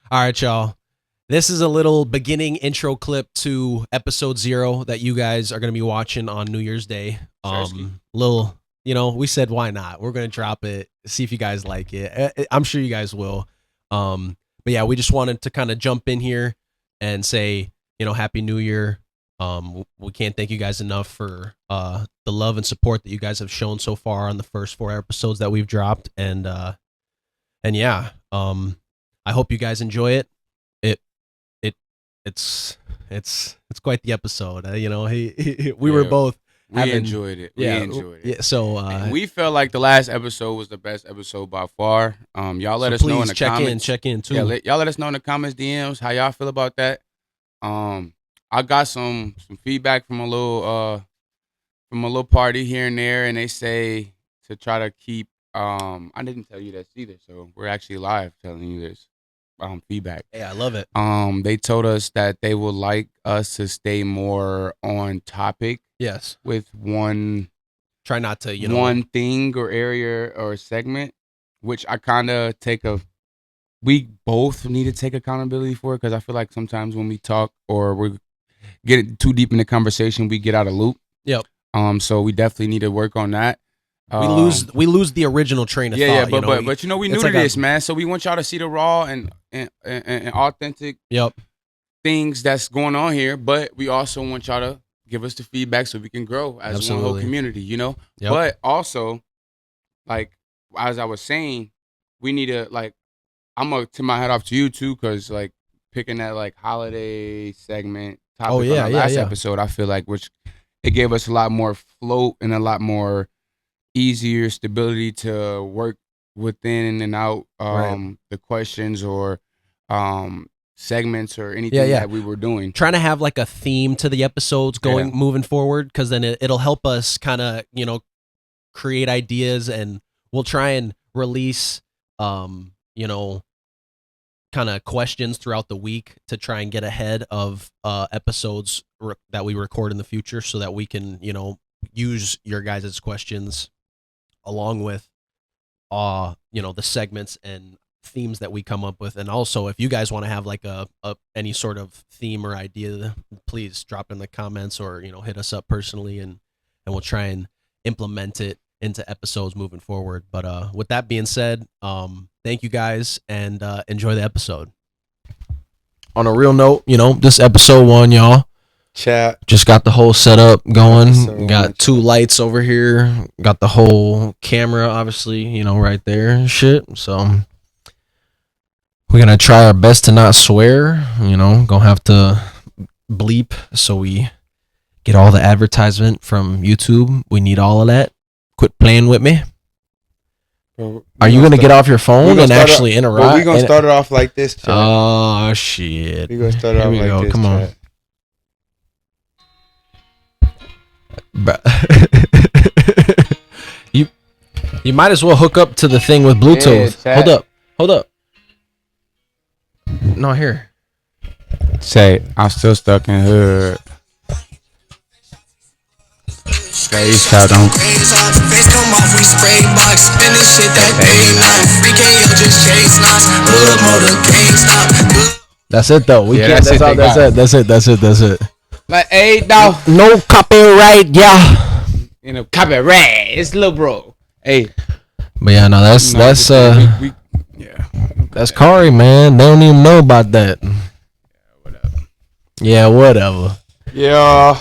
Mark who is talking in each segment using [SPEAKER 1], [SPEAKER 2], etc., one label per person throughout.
[SPEAKER 1] All right, y'all. This is a little beginning intro clip to episode 0 that you guys are going to be watching on New Year's Day. Little, we said why not? We're going to drop it, see if you guys like it. I'm sure you guys will. But yeah, we just wanted to kind of jump in here and say, Happy New Year. We can't thank you guys enough for the love and support that you guys have shown so far on the first 4 episodes that we've dropped, and yeah, I hope you guys enjoy it. It's quite the episode. We were both.
[SPEAKER 2] We enjoyed it. We enjoyed it.
[SPEAKER 1] Yeah. So
[SPEAKER 2] and we felt like the last episode was the best episode by far. Y'all let us know in the comments.
[SPEAKER 1] Check in too.
[SPEAKER 2] Yeah, y'all let us know in the comments, DMs, how y'all feel about that. I got some feedback from a little party here and there, and they say to try to keep. I didn't tell you this either, so we're actually live telling you this. Feedback.
[SPEAKER 1] Yeah, I love it.
[SPEAKER 2] They told us that they would like us to stay more on topic.
[SPEAKER 1] Yes.
[SPEAKER 2] With one.
[SPEAKER 1] Try not to,
[SPEAKER 2] one thing or area or segment, which I kind of we both need to take accountability for it, because I feel like sometimes when we talk or we get too deep in the conversation, we get out of loop.
[SPEAKER 1] Yep.
[SPEAKER 2] So we definitely need to work on that.
[SPEAKER 1] We lose the original train of thought.
[SPEAKER 2] Yeah, but we new to this, man. So we want y'all to see the raw and authentic things that's going on here. But we also want y'all to give us the feedback so we can grow as one whole community, Yep. But also, like as I was saying, we need to I'm gonna tip my hat off to you too, because picking that holiday segment topic on the last episode, I feel like it gave us a lot more float and a lot more easier stability to work within and out the questions or segments or anything that we were doing.
[SPEAKER 1] Trying to have a theme to the episodes moving forward, because then it'll help us kind of create ideas, and we'll try and release kind of questions throughout the week to try and get ahead of episodes that we record in the future, so that we can use your guys' questions along with the segments and themes that we come up with. And also, if you guys want to have any sort of theme or idea, please drop in the comments or hit us up personally, and we'll try and implement it into episodes moving forward. But with that being said, thank you guys, and enjoy the episode. On a real note, this episode 1, y'all.
[SPEAKER 2] Chat.
[SPEAKER 1] Just got the whole setup going. Got 2 lights over here. Got the whole camera, obviously, right there. Shit. So we're gonna try our best to not swear. Gonna have to bleep so we get all the advertisement from YouTube. We need all of that. Quit playing with me. Are you gonna get off your phone and actually interact?
[SPEAKER 2] We're gonna start it off like this, chat.
[SPEAKER 1] Oh shit.
[SPEAKER 2] We're gonna start it off like this.
[SPEAKER 1] Come on.
[SPEAKER 2] Chat.
[SPEAKER 1] you might as well hook up to the thing with Bluetooth. Hold up. No, here.
[SPEAKER 2] Say, I'm still stuck in hood. Face out on. Face come off, we spray box, spinning shit that day night. We can't just chase lines. Hood motor can't stop.
[SPEAKER 1] That's it though. We can't. That's it.
[SPEAKER 2] Like, hey, dog.
[SPEAKER 1] No copyright, yeah.
[SPEAKER 2] Copyright. It's little bro. Hey.
[SPEAKER 1] But yeah, no, that's that's Kari, man. They don't even know about that. Yeah, whatever.
[SPEAKER 2] Yeah.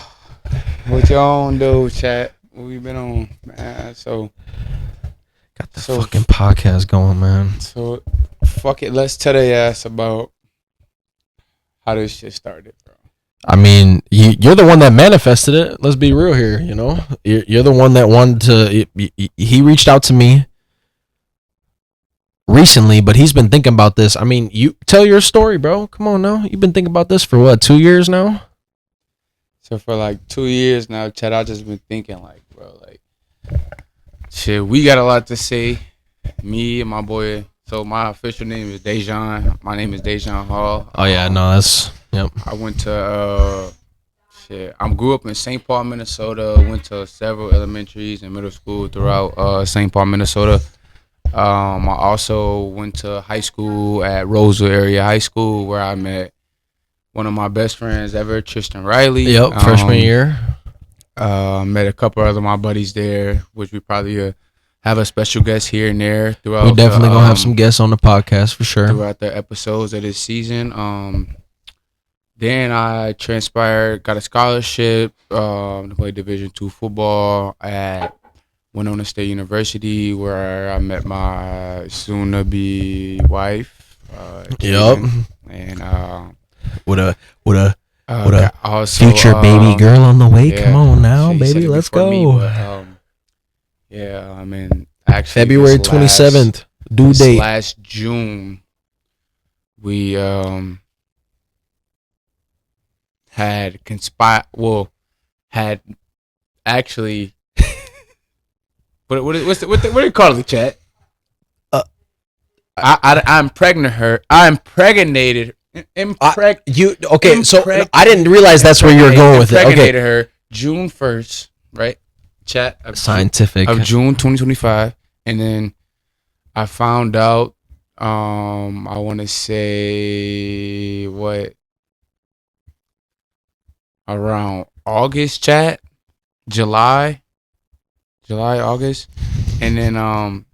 [SPEAKER 2] What y'all on do, chat? What we been on, man? So
[SPEAKER 1] got the fucking podcast going, man.
[SPEAKER 2] So fuck it. Let's tell their ass about how this shit started, bro.
[SPEAKER 1] I mean, you're the one that manifested it. Let's be real here, You're the one that wanted to... He reached out to me recently, but he's been thinking about this. I mean, you tell your story, bro. Come on now. You've been thinking about this for what, 2 years now?
[SPEAKER 2] So for 2 years now, Chad, I just been thinking bro, shit, we got a lot to say. Me and my boy. So my official name is Dejan. My name is Dejan Hall.
[SPEAKER 1] Oh yeah, no, that's... Yep.
[SPEAKER 2] I went to I grew up in St. Paul, Minnesota. Went to several elementaries and middle school throughout St. Paul, Minnesota. I also went to high school at Roseville Area High School, where I met one of my best friends ever, Tristan Riley.
[SPEAKER 1] Yep, freshman year.
[SPEAKER 2] Met a couple other my buddies there, which we probably have a special guest here and there throughout.
[SPEAKER 1] We definitely gonna have some guests on the podcast for sure
[SPEAKER 2] throughout the episodes of this season. Then I got a scholarship to play Division II football at Winona State University, where I met my soon-to-be wife.
[SPEAKER 1] Yep.
[SPEAKER 2] And
[SPEAKER 1] with a
[SPEAKER 2] also,
[SPEAKER 1] future baby girl on the way.
[SPEAKER 2] Yeah,
[SPEAKER 1] come on now, baby, let's go.
[SPEAKER 2] Me, but, yeah, I mean, actually,
[SPEAKER 1] February 27th, due date.
[SPEAKER 2] Last June, we had actually. What do you call it, chat? I impregnated.
[SPEAKER 1] Okay? So I didn't realize that's where you were going with it. Okay.
[SPEAKER 2] Impregnated her June 1st, right? Chat
[SPEAKER 1] scientific
[SPEAKER 2] of June 2025, and then I found out. I want to say around August, chat, July, August, and then and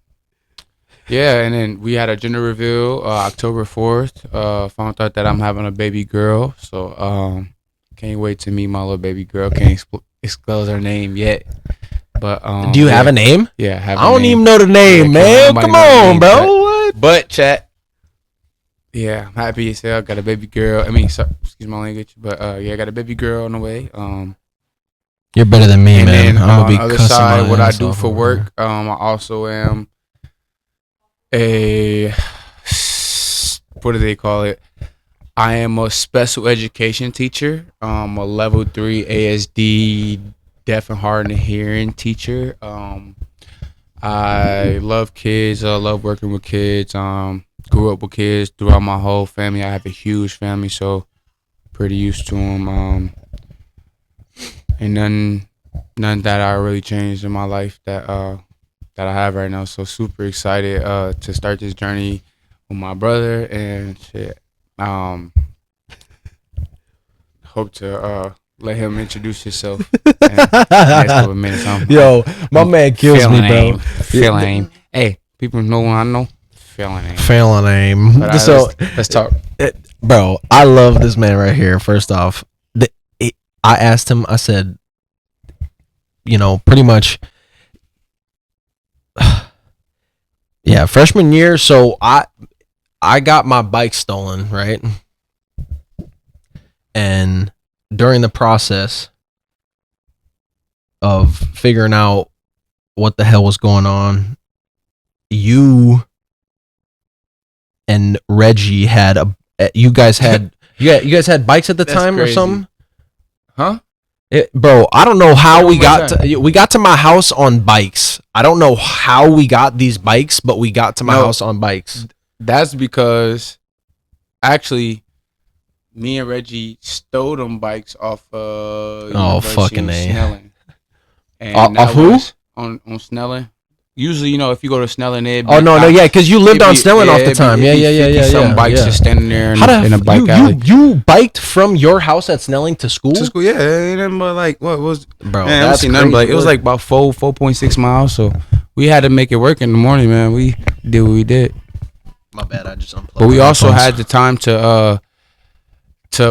[SPEAKER 2] then we had a gender reveal October 4th. Found out that I'm having a baby girl, so can't wait to meet my little baby girl. Can't disclose her name yet, but
[SPEAKER 1] do you have a name?
[SPEAKER 2] Yeah,
[SPEAKER 1] I don't even know the name, man. Come on, bro.
[SPEAKER 2] But chat, yeah, I'm happy as hell. Got a baby girl. Excuse my language, but yeah, I got a baby girl on the way.
[SPEAKER 1] You're better than me,
[SPEAKER 2] and
[SPEAKER 1] man.
[SPEAKER 2] Then,
[SPEAKER 1] I'm gonna be
[SPEAKER 2] on the other side, what I do for work, I also am what do they call it? I am a special education teacher. I'm a level 3 ASD deaf and hard of hearing teacher. I love kids. I love working with kids. Grew up with kids throughout my whole family. I have a huge family, so pretty used to them. And none that I really changed in my life that I have right now. So super excited to start this journey with my brother and shit. Hope to let him introduce himself in the next couple of minutes.
[SPEAKER 1] Yo, my man kills me, bro.
[SPEAKER 2] Feeling. Hey, people know what I know. Feeling
[SPEAKER 1] aim. So
[SPEAKER 2] let's talk.
[SPEAKER 1] Bro, I love this man right here. First off, I asked him, I said, pretty much, yeah, freshman year. So I got my bike stolen, right? And during the process of figuring out what the hell was going on, you and Reggie you guys had bikes at the time
[SPEAKER 2] crazy.
[SPEAKER 1] Or something?
[SPEAKER 2] Huh?
[SPEAKER 1] Bro, I don't know how we got to my house on bikes. I don't know how we got these bikes, but we got to my house on bikes.
[SPEAKER 2] That's because actually me and Reggie stole them bikes off
[SPEAKER 1] fucking
[SPEAKER 2] Snelling.
[SPEAKER 1] And off who?
[SPEAKER 2] On Snelling. Usually, if you go to Snelling,
[SPEAKER 1] because you lived on Snelling off the time. Yeah.
[SPEAKER 2] Some bikes just standing there in a bike alley.
[SPEAKER 1] You biked from your house at Snelling to school?
[SPEAKER 2] To school, yeah. But like, what was?
[SPEAKER 1] Bro,
[SPEAKER 2] man, that's crazy. Like, it was like about 4.6 miles. So we had to make it work in the morning, man. We did what we did.
[SPEAKER 1] My bad, I just unplugged.
[SPEAKER 2] But we also had the time to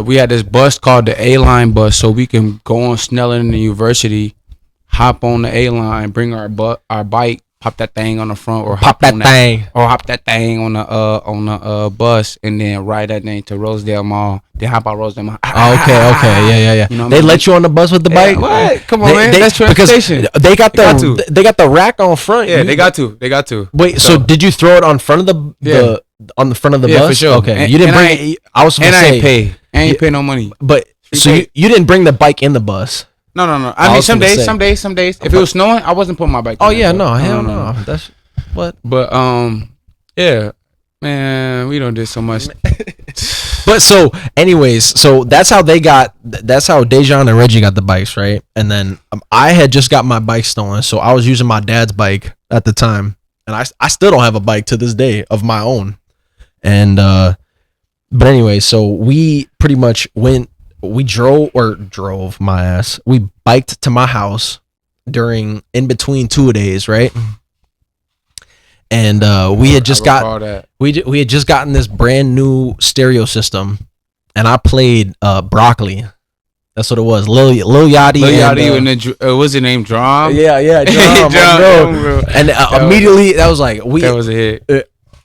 [SPEAKER 2] we had this bus called the A-Line bus, so we can go on Snelling University, hop on the A-Line, bring our bike, pop that thing on the front, or hop that thing on the bus, and then ride that thing to Rosedale Mall. Then hop out Rosedale Mall.
[SPEAKER 1] Okay, yeah. They let you on the bus with the bike?
[SPEAKER 2] What? Come on, man. That's transportation.
[SPEAKER 1] They got the rack on front.
[SPEAKER 2] Yeah, they got to.
[SPEAKER 1] Wait, so did you throw it on front of the on the front of the bus?
[SPEAKER 2] For sure.
[SPEAKER 1] Okay, you didn't bring it. I was supposed to say,
[SPEAKER 2] I ain't pay no money.
[SPEAKER 1] But so you didn't bring the bike in the bus?
[SPEAKER 2] No. I mean, some days. If it was snowing, I wasn't putting my bike.
[SPEAKER 1] Oh yeah, no, hell no. That's what.
[SPEAKER 2] But yeah, man, we don't do so much.
[SPEAKER 1] But so, anyways, so that's how Dejan and Reggie got the bikes, right? And then I had just got my bike stolen, so I was using my dad's bike at the time. and I still don't have a bike to this day of my own. And but anyway, so we pretty much drove my ass. We biked to my house in between 2 days, right? And we had just gotten this brand new stereo system, and I played Broccoli. That's what it was. Lil Yachty.
[SPEAKER 2] Lil Yachty and what's his name? Drum?
[SPEAKER 1] Yeah, Drum, bro. And immediately that was like
[SPEAKER 2] that was a hit.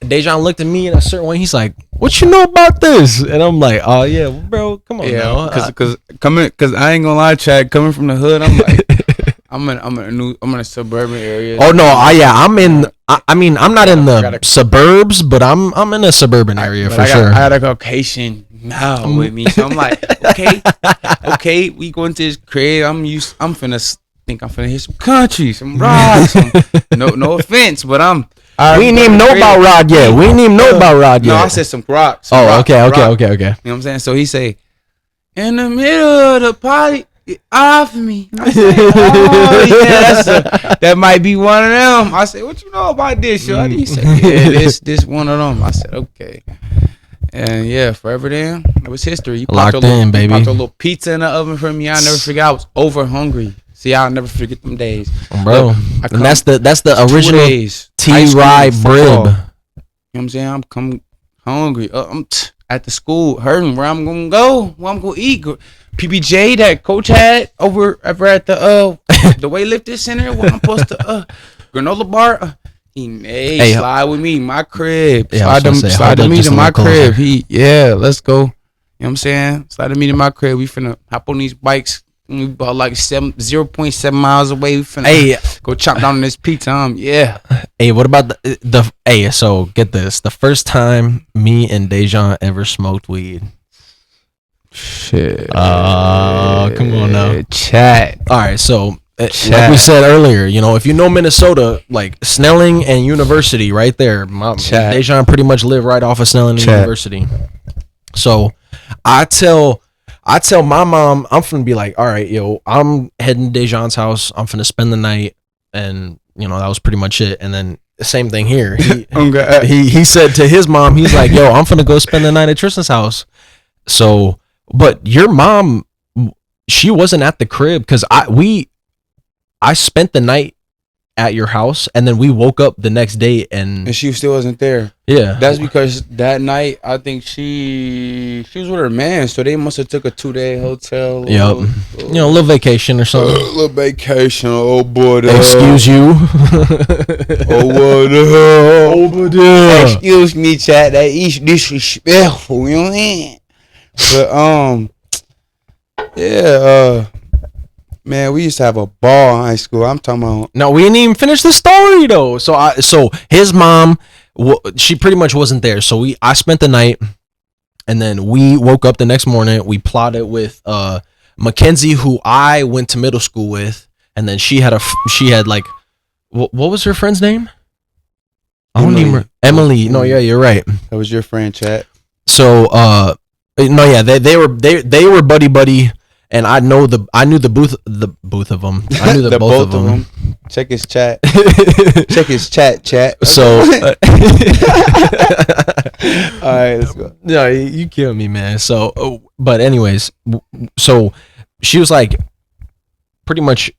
[SPEAKER 1] Dejan looked at me in a certain way. He's like, "What you know about this?" And I'm like, "Oh yeah, bro, come on now."
[SPEAKER 2] Because I ain't gonna lie, Chad, coming from the hood, I'm like, I'm in a suburban area.
[SPEAKER 1] Oh no, I'm in. I'm not in the suburbs, but I'm in a suburban area for sure.
[SPEAKER 2] I got a Caucasian now with me, so I'm like, okay, we going to this crib. I'm finna hit some country, some rock, no offense, but
[SPEAKER 1] we ain't even know about Rod yet.
[SPEAKER 2] No, I said some rocks.
[SPEAKER 1] Okay.
[SPEAKER 2] You know what I'm saying? So he say, in the middle of the party, off me. I say, oh yeah, that might be one of them. I said, what you know about this, yo? He said, yeah, this one of them. I said, okay. And yeah, forever then, it was history. You
[SPEAKER 1] locked in, baby.
[SPEAKER 2] Popped a little pizza in the oven for me. I never forget. I was over hungry. See, I'll never forget them days,
[SPEAKER 1] bro. And that's the original T-Rye Brib.
[SPEAKER 2] You know what I'm saying? I'm come hungry. I'm at the school hurting. Where I'm gonna go? Where I'm gonna eat? PBJ that coach had over at the weightlifting center. Where I'm supposed to granola bar. Hey, slide with me, my crib.
[SPEAKER 1] Yeah,
[SPEAKER 2] slide to me to my crib. Let's go. You know what I'm saying? Slide to me to my crib. We finna hop on these bikes. We about like 0.7 miles away. We finna go chop down on this pizza. Yeah.
[SPEAKER 1] Hey, what about the so get this. The first time me and Dejan ever smoked weed.
[SPEAKER 2] Shit.
[SPEAKER 1] Come on now.
[SPEAKER 2] Chat.
[SPEAKER 1] All right, so like we said earlier, if you know Minnesota, like Snelling and University right there. Dejan pretty much live right off of Snelling and University. So I tell my mom, I'm finna be like, all right, yo, I'm heading to Dejan's house. I'm finna spend the night. And, that was pretty much it. And then same thing here. He said to his mom, he's like, yo, I'm finna go spend the night at Tristan's house. So, but your mom, she wasn't at the crib because I spent the night at your house, and then we woke up the next day and
[SPEAKER 2] she still wasn't there.
[SPEAKER 1] Yeah,
[SPEAKER 2] that's because that night I think she was with her man, so they must have took a 2-day hotel.
[SPEAKER 1] Yep, a little vacation or something.
[SPEAKER 2] A little vacation. Oh boy,
[SPEAKER 1] excuse you.
[SPEAKER 2] Oh what the hell? Oh but excuse me, chat. That is disrespectful. You know what I mean? But man, we used to have a ball in high school. I'm talking about.
[SPEAKER 1] No, we didn't even finish the story though. So his mom, she pretty much wasn't there. So I spent the night, and then we woke up the next morning. We plotted with Mackenzie, who I went to middle school with, and then she had like, what was her friend's name? I don't remember. Emily. No, yeah, you're right.
[SPEAKER 2] That was your friend, chat.
[SPEAKER 1] So no, yeah, they were buddy. And I knew the both of them. I knew the both of them.
[SPEAKER 2] Check his chat. Check his chat.
[SPEAKER 1] So,
[SPEAKER 2] all right, let's go.
[SPEAKER 1] No, you kill me, man. So, but anyways, so she was like, pretty much,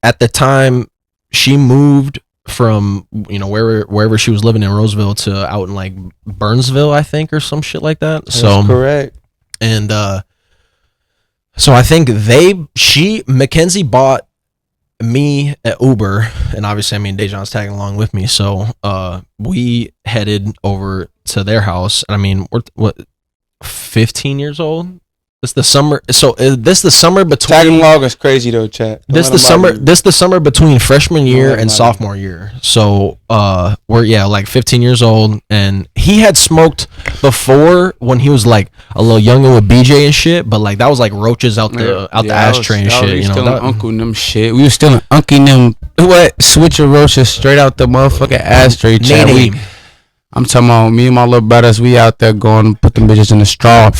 [SPEAKER 1] at the time, she moved from wherever she was living in Roseville to out in like Burnsville, I think, or some shit like that.
[SPEAKER 2] That's correct.
[SPEAKER 1] And so I think Mackenzie bought me an Uber, and obviously, Dejan's tagging along with me. So we headed over to their house. And we're 15 years old? This the summer. So this the summer between.
[SPEAKER 2] Tagging along is crazy though, chat.
[SPEAKER 1] This the summer between freshman year and sophomore year. So we're like 15 years old, and he had smoked before when he was like a little younger with BJ and shit. But like that was like roaches out the ashtray and shit.
[SPEAKER 2] We still uncle them shit. We was still unking them. What switcher roaches straight out the motherfucking ashtray. Chat. I'm talking about me and my little brothers. We out there going put them bitches in the straw.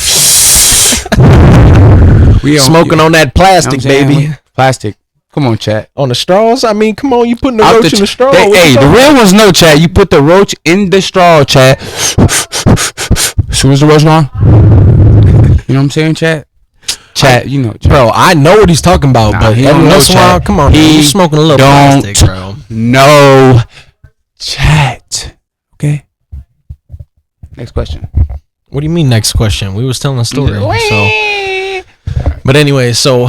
[SPEAKER 1] We smoking on that plastic, baby.
[SPEAKER 2] Plastic. Come on, chat.
[SPEAKER 1] On the straws? I mean, come on, you putting the roach in the straw.
[SPEAKER 2] Hey, the real ones know, chat. You put the roach in the straw, chat. So where's the roach gone? You know what I'm saying, chat? Chat, you know, chat.
[SPEAKER 1] Bro, I know what he's talking about, but he don't know, chat. Come on, he's smoking a little plastic, bro.
[SPEAKER 2] No, chat. Okay. Next question.
[SPEAKER 1] What do you mean next question? We was telling a story. So, but anyway, so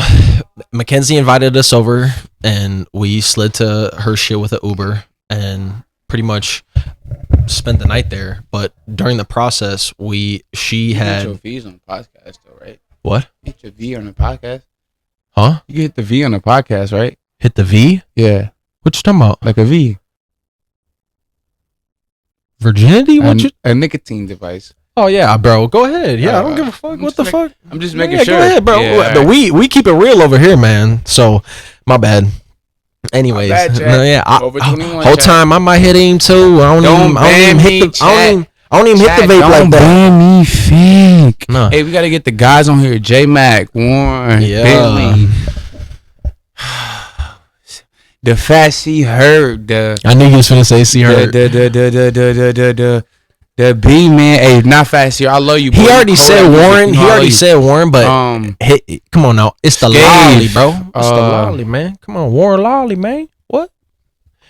[SPEAKER 1] Mackenzie invited us over, and we slid to her shit with an Uber, and pretty much spent the night there. But during the process, she had
[SPEAKER 2] your V's on the podcast, though, right?
[SPEAKER 1] What?
[SPEAKER 2] Hit your V on the podcast.
[SPEAKER 1] Huh?
[SPEAKER 2] You can hit the V on the podcast, right?
[SPEAKER 1] Hit the V?
[SPEAKER 2] Yeah.
[SPEAKER 1] What you talking about?
[SPEAKER 2] Like a V.
[SPEAKER 1] Virginity?
[SPEAKER 2] A nicotine device.
[SPEAKER 1] Oh yeah, bro. Go ahead. Yeah, I don't give a fuck. What the fuck?
[SPEAKER 2] I'm just making sure.
[SPEAKER 1] Go ahead, bro. Yeah, but we keep it real over here, man. So my bad. Anyways,
[SPEAKER 2] my bad,
[SPEAKER 1] no, yeah.
[SPEAKER 2] Over 21.
[SPEAKER 1] Whole time I might hit aim too. I don't even hit the vape like that. Don't
[SPEAKER 2] ban me, fake. No. Hey, we gotta get the guys on here. J Mac, Warren, Bentley. The Fat C Herb.
[SPEAKER 1] I knew you was finna say C Herb.
[SPEAKER 2] The B man, hey, not Fast here. I love you.
[SPEAKER 1] Boy. He already said Warren. But come on now, it's the lolly, bro. It's the lolly, man. Come on, Warren Lolly, man. What?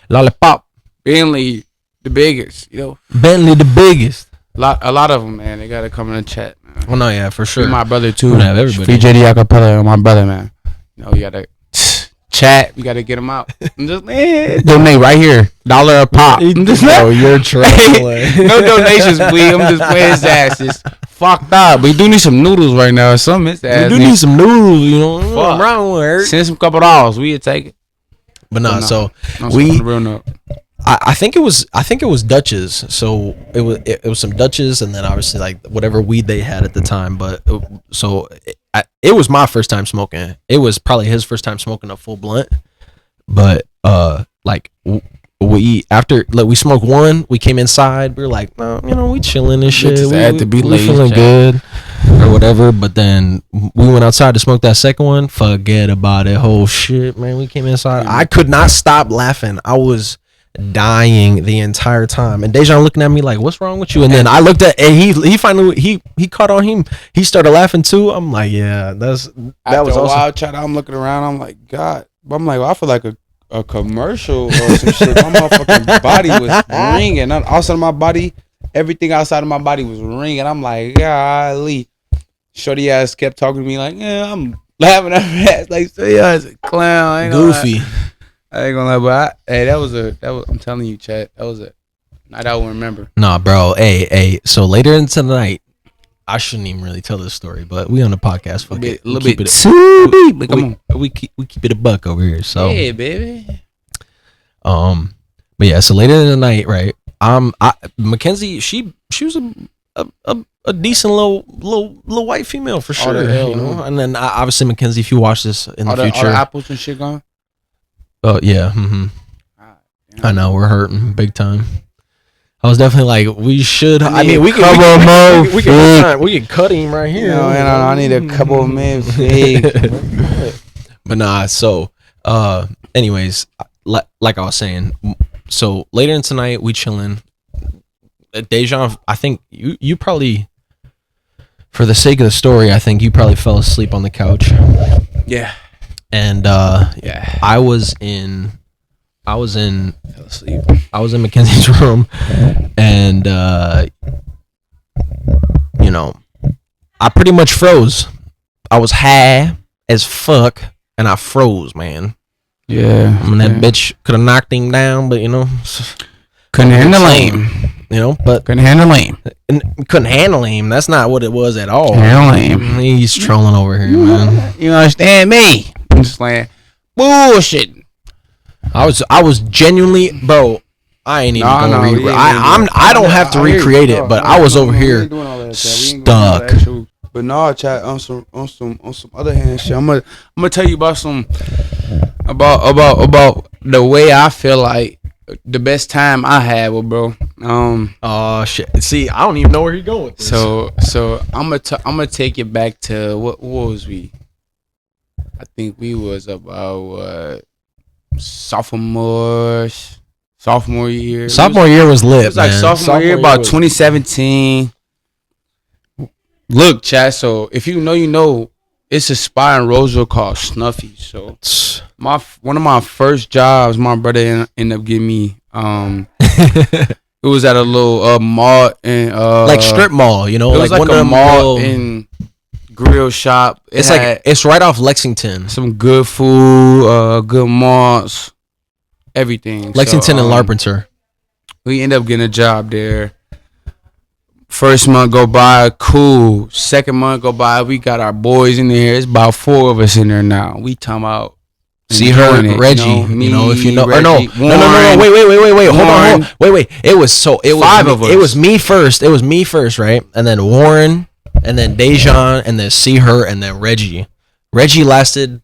[SPEAKER 1] Lollipop.
[SPEAKER 2] Bentley, the biggest. You know.
[SPEAKER 1] Bentley, the biggest.
[SPEAKER 2] A lot of them, man. They gotta come in the chat, man.
[SPEAKER 1] Well, no, yeah, for sure.
[SPEAKER 2] My brother too.
[SPEAKER 1] Have everybody.
[SPEAKER 2] VJD Acapella, my brother, man. You know, you gotta chat. We gotta get them out. I'm just donate right here, $1 a pop.
[SPEAKER 1] You're trolling.
[SPEAKER 2] No donations, please. I'm just playing his ass. It's fucked up. We do need some noodles right now. Some his ass.
[SPEAKER 1] We do need some noodles. You know, wrong with
[SPEAKER 2] send some couple dollars. We'd take it.
[SPEAKER 1] But nah, so I think it was Dutch's. So it was some Dutch's, and then obviously like whatever weed they had at the time. But it was my first time smoking. It was probably his first time smoking a full blunt. But we smoked one, we came inside. We were like, no, we chilling and shit. We feeling good or whatever. But then we went outside to smoke that second one. Forget about it. Whole shit, man. We came inside. I could not stop laughing. I was dying the entire time, and Dejan looking at me like, what's wrong with you? And then I looked at, and he finally he caught on him. He started laughing too. I'm like, yeah, that was
[SPEAKER 2] awesome. Wild chat. I'm looking around, I'm like, God, I'm like, well, I feel like a commercial or some shit. My motherfucking body was ringing. Outside of my body, everything outside of my body was ringing. I'm like, golly. Shorty ass kept talking to me like, yeah, I'm laughing at her ass like, so yeah, it's a clown.
[SPEAKER 1] Goofy.
[SPEAKER 2] I ain't gonna lie, but that was I'm telling you, chat, that was a night I will remember.
[SPEAKER 1] Nah, bro. Hey. So later into the night, I shouldn't even really tell this story, but we on the podcast. Fuck it.
[SPEAKER 2] A little bit too deep, but come on.
[SPEAKER 1] We keep it a buck over here. So
[SPEAKER 2] yeah, baby.
[SPEAKER 1] But yeah. So later in the night, right? Mackenzie, she was a decent little white female for sure. And then obviously Mackenzie, if you watch this in the future,
[SPEAKER 2] all the apples and shit gone.
[SPEAKER 1] Oh yeah, I know we're hurting big time. I was definitely like, we should. I mean, we can cut him right here.
[SPEAKER 2] I need a couple of men.
[SPEAKER 1] But nah. So, anyways, like I was saying, so later in tonight we chilling. Dejan, I think you probably, for the sake of the story, I think you probably fell asleep on the couch.
[SPEAKER 2] Yeah.
[SPEAKER 1] And I was in Mackenzie's room, and I pretty much froze. I was high as fuck, and I froze, man.
[SPEAKER 2] Yeah.
[SPEAKER 1] I mean, that bitch could have knocked him down, but
[SPEAKER 2] couldn't handle him.
[SPEAKER 1] But
[SPEAKER 2] couldn't handle him.
[SPEAKER 1] Couldn't handle him. That's not what it was at all.
[SPEAKER 2] Handle him.
[SPEAKER 1] He's trolling over here, man.
[SPEAKER 2] You understand me? I'm just like bullshit.
[SPEAKER 1] I was genuinely, bro. I ain't even gonna I don't have to recreate it, but I was over here stuck.
[SPEAKER 2] But no, chat, on some other hand shit. I'm gonna tell you about about the way I feel like the best time I had with bro.
[SPEAKER 1] Oh shit. See, I don't even know where he going with this.
[SPEAKER 2] So I'm gonna take it back to what was we? I think we was about sophomore year.
[SPEAKER 1] Sophomore year was lit.
[SPEAKER 2] It was like sophomore year, about 2017. Look, chat. So if you know, it's a spot in Roseville called Snuffy. So one of my first jobs, my brother ended up giving me. It was at a little mall and
[SPEAKER 1] like strip mall, you know,
[SPEAKER 2] it was like a mall and grill shop.
[SPEAKER 1] It's right off Lexington.
[SPEAKER 2] Some good food, good malls, everything.
[SPEAKER 1] Lexington and Larpenteur.
[SPEAKER 2] We end up getting a job there. First month go by, cool. Second month go by, we got our boys in there. It's about 4 of us in there now. We talking about.
[SPEAKER 1] See her, Reggie. If you know, Reggie, no, wait. Hold on. Wait. It was 5 of us. It was me first. Right? And then Warren, and then Dejan, and then See Her, and then Reggie. Reggie lasted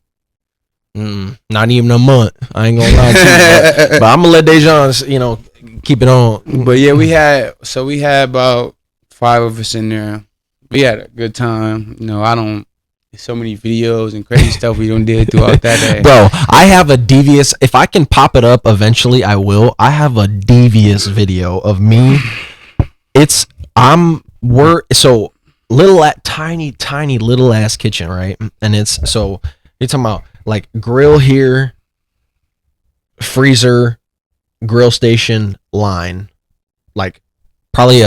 [SPEAKER 1] not even a month. I ain't gonna lie to you, but I'm gonna let Dejan, keep it on.
[SPEAKER 2] But yeah, we had about 5 of us in there. We had a good time. So many videos and crazy stuff we done did throughout that day.
[SPEAKER 1] Bro, I have a devious, if I can pop it up eventually, I will. I have a devious video of me. So little at tiny little ass kitchen, right? And it's, so you're talking about like grill here, freezer, grill station, line. Like probably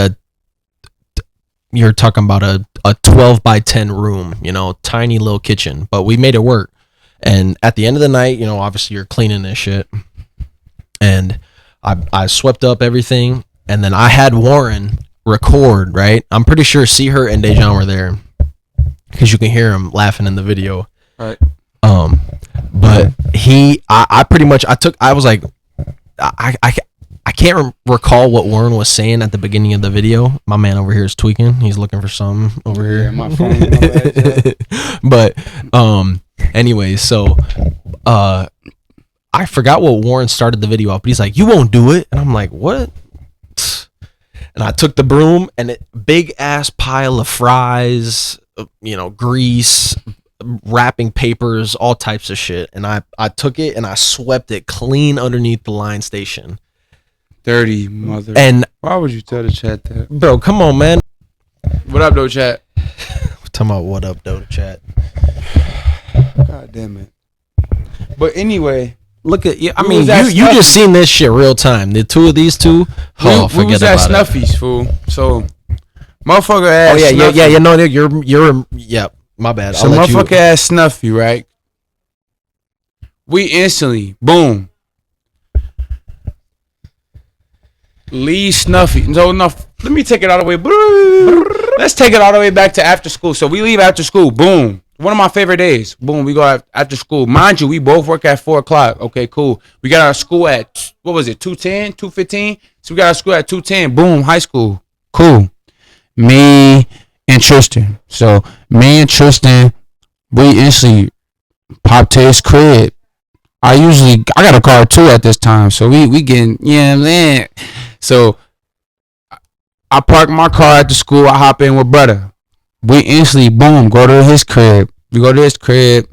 [SPEAKER 1] you're talking about a 12 by 10 room, tiny little kitchen, but we made it work. And at the end of the night, obviously you're cleaning this shit, and I swept up everything, and then I had Warren record, right? I'm pretty sure See Her and Dejan were there, because you can hear him laughing in the video.
[SPEAKER 2] Right.
[SPEAKER 1] But I was like, I can't recall what Warren was saying at the beginning of the video. My man over here is tweaking. He's looking for something over here.
[SPEAKER 2] Yeah, my phone.
[SPEAKER 1] But anyway, so I forgot what Warren started the video off, but he's like, "You won't do it," and I'm like, "What?" And I took the broom, and big ass pile of fries, grease, wrapping papers, all types of shit, and I took it and I swept it clean underneath the line station.
[SPEAKER 2] Dirty mother.
[SPEAKER 1] And
[SPEAKER 2] why would you tell the chat that?
[SPEAKER 1] Bro, come on, man.
[SPEAKER 2] What up, though, chat?
[SPEAKER 1] We're talking about what up, though, chat.
[SPEAKER 2] God damn it. But anyway,
[SPEAKER 1] look at you. I mean, you just seen this shit real time. The two of these two.
[SPEAKER 2] Oh, forget was at about Snuffy's, fool. So, motherfucker ass.
[SPEAKER 1] Oh yeah, Snuffy. yeah. No, you're. Yeah, my bad.
[SPEAKER 2] So motherfucker ass Snuffy, right? We instantly boom. Leave Snuffy. No, let me take it all the way. Let's take it all the way back to after school. So we leave after school. Boom. One of my favorite days. Boom. We go after school. Mind you, we both work at 4:00. Okay, cool. We got our school at, 2:10, 2:15? So we got our school at 2:10. Boom. High school. Cool. Me and Tristan. So me and Tristan, we instantly popped to his crib. I got a car too at this time. So we getting, man. So I park my car at the school. I hop in with brother. We instantly, boom, go to his crib. We go to his crib.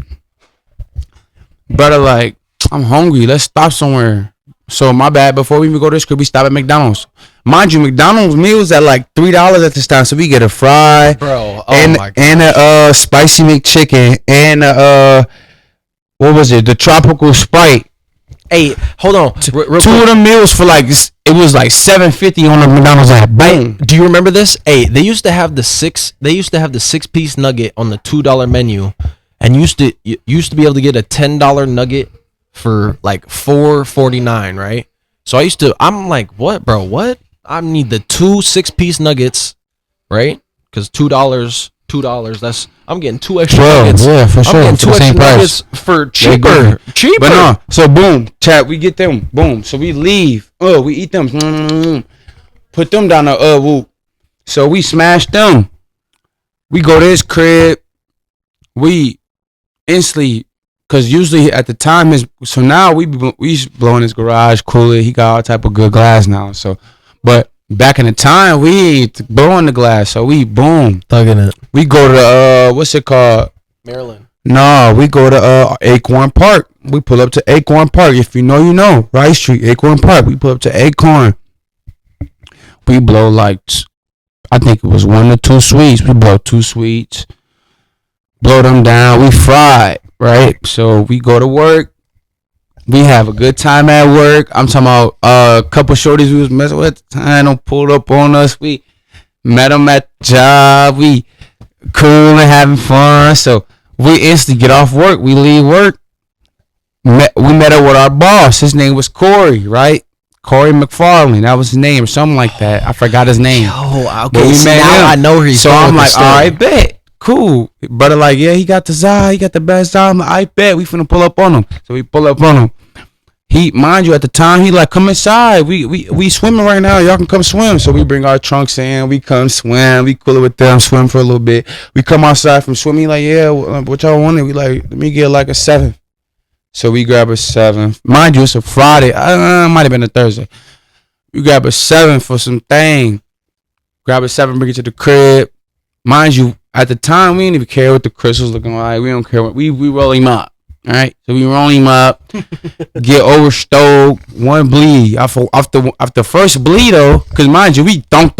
[SPEAKER 2] Brother like, I'm hungry. Let's stop somewhere. So my bad. Before we even go to his crib, we stop at McDonald's. Mind you, McDonald's meals at like $3 at this time. So we get a fry.
[SPEAKER 1] Bro,
[SPEAKER 2] my God. And a spicy McChicken. And what was it? The tropical Sprite.
[SPEAKER 1] Hey, hold on.
[SPEAKER 2] Two of the meals for like, it was like $7.50 on the McDonald's app. Boom.
[SPEAKER 1] Do you remember this? Hey, they used to have the 6-piece nugget on the $2 menu, and you used to be able to get a $10 nugget for like $4.49, right? So I'm like, what, bro? What? I need the 2 6-piece nuggets, right? Because $2. I'm getting 2 extra nuggets.
[SPEAKER 2] Yeah, for sure.
[SPEAKER 1] I'm getting 2 extra nuggets for cheaper.
[SPEAKER 2] But no, so boom, chat, we get them. Boom. So we leave. We eat them. Put them down the whoop. So we smash them. We go to his crib. We instantly, cause usually at the time so now we blowing his garage, cool it. He got all type of good glass now. So, but back in the time, we ain't blowing the glass, so we boom
[SPEAKER 1] thugging it.
[SPEAKER 2] We go to what's it called?
[SPEAKER 1] Maryland.
[SPEAKER 3] No, we go to Acorn Park. We pull up to Acorn Park. If you know, you know. Rice Street, Acorn Park. We pull up to Acorn. We blow like, I think it was 1 or 2 sweets. We blow 2 sweets. Blow them down. We fried, right? So we go to work. We have a good time at work. I'm talking about a couple shorties we was messing with at the time. Don't pull up on us. We met them at the job. We cool and having fun. So we instantly get off work. We leave work. We met up with our boss. His name was Corey, right? Corey McFarlane. That was his name or something like that. I forgot his name.
[SPEAKER 1] Oh, okay. So now I know he's.
[SPEAKER 3] So I'm like, all right, bet. Cool. Brother like, yeah, he got the Zah. He got the best Zah. I'm like, I bet. We finna pull up on him. So we pull up on him. He, mind you, at the time, he like, come inside. We swimming right now. Y'all can come swim. So we bring our trunks in. We come swim. We cool it with them. Swim for a little bit. We come outside from swimming. He like, yeah, what y'all wanted? We like, let me get like a 7. So we grab a 7. Mind you, it's a Friday. Might have been a Thursday. We grab a 7 for some thing. Grab a 7, bring it to the crib. Mind you, at the time, we didn't even care what the crystals looking like. We don't care what we roll him up. All right, so we roll him up, get overstoked, 1 bleed. After first bleed though, cause mind you, we don't.